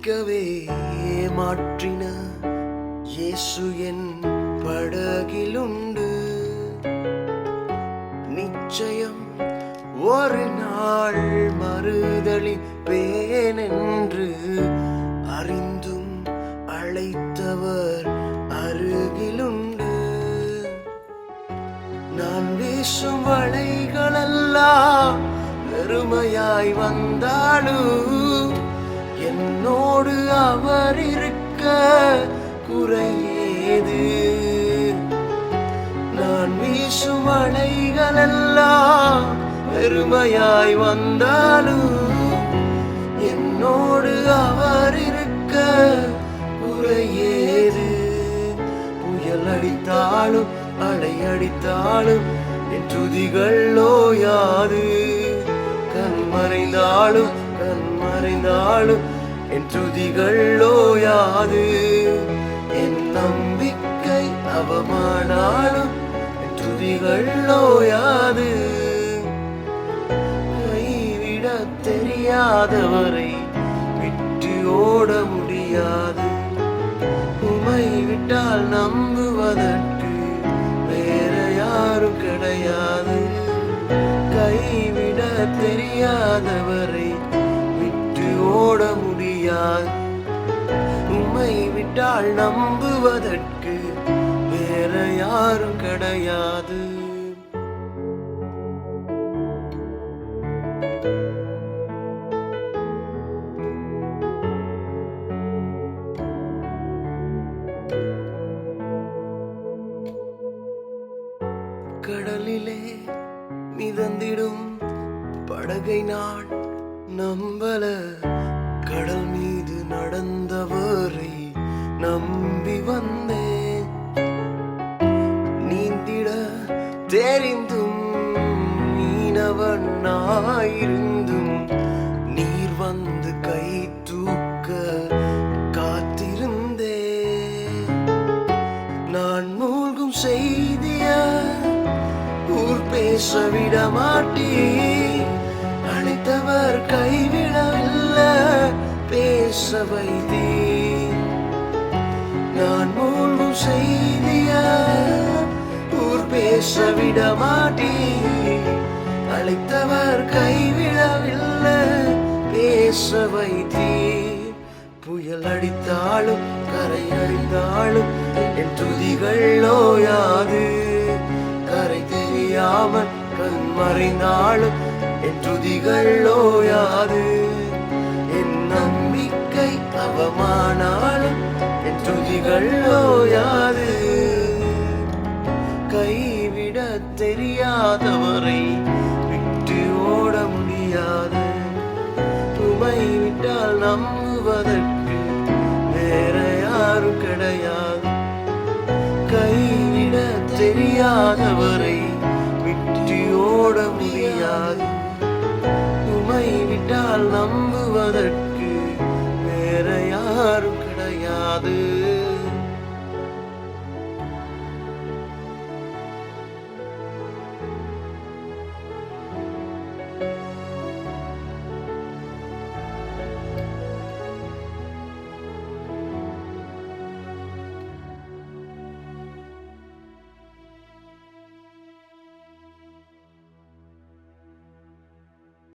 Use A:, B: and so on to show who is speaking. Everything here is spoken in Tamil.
A: நிற்கவே மாற்றின இயேசு என் படகிலுண்டு. நிச்சயம் ஒரு நாள் மறுதலிப்பேன் என்று அறிந்தும் அழைத்தவர் அருகிலுண்டு. நான் வீசும் வலைகளெல்லாம் வெறுமையாய் வந்தாலும் என்னோடு அவர் இருக்க குறையேது. நான் வீசும் வலைகளெல்லாம் வெறுமையாய் வந்தாலும் என்னோடு அவர் இருக்க குறையேது. புயல் அடித்தாலும் அலை அடித்தாலும் என் துதிகள் ஓயாது. கண் மறைந்தாலும் என் துதிகள் ஓயாது. என் நம்பிக்கை அவமானாலும் என் துதிகள் ஓயாது. கைவிட தெரியாதவரை விட்டு ஓட முடியாது. உமை விட்டால் நம்புவதற்கு வேற யாரும் கிடையாது. கைவிட தெரியாதவரை விட்டு ஓட முடியாது. உம்மை விட்டால் நம்புவதற்கு வேற யாரும் கிடையாது. கடலிலே மிதந்திடும் படகை நான் நம்பல. கடல் மீது நடந்தவரை நம்பி வந்தேன். நீந்திட தெரிந்தும் மீனவனாயிருந்தும் நீர் வந்து கை தூக்க காத்திருந்தேன். நான் மூழ்கும் செய்திய ஊர் பேச விட மாட்டே. அழைத்தவர் கைவிடவில்லை, பேச வைத்தே. நான் மூழ்கும் செய்திய ஊர் பேச விட மாட்டே. அழைத்தவர் கைவிடவில்லை, பேச வைத்தே. புயல் அடித்தாலும் கரை அடித்தாலும் என் துதிகள் ஓயாது. கரை தெரியாமல் கண் மறைந்தாலும் என் துதிகள் ஓயாது. என் நம்பிக்கை அவமானாலும் என் துதிகள் ஓயாது. கைவிட தெரியாதவரை விட்டு ஓட முடியாது. உமை விட்டால் நம்புவதற்கு வேற யாரும் கிடையாது. கைவிட தெரியாதவரை விட்டு ஓட முடியாது. உமை விட்டால் நம்புவதற்கு வேற யாரும் கிடையாது.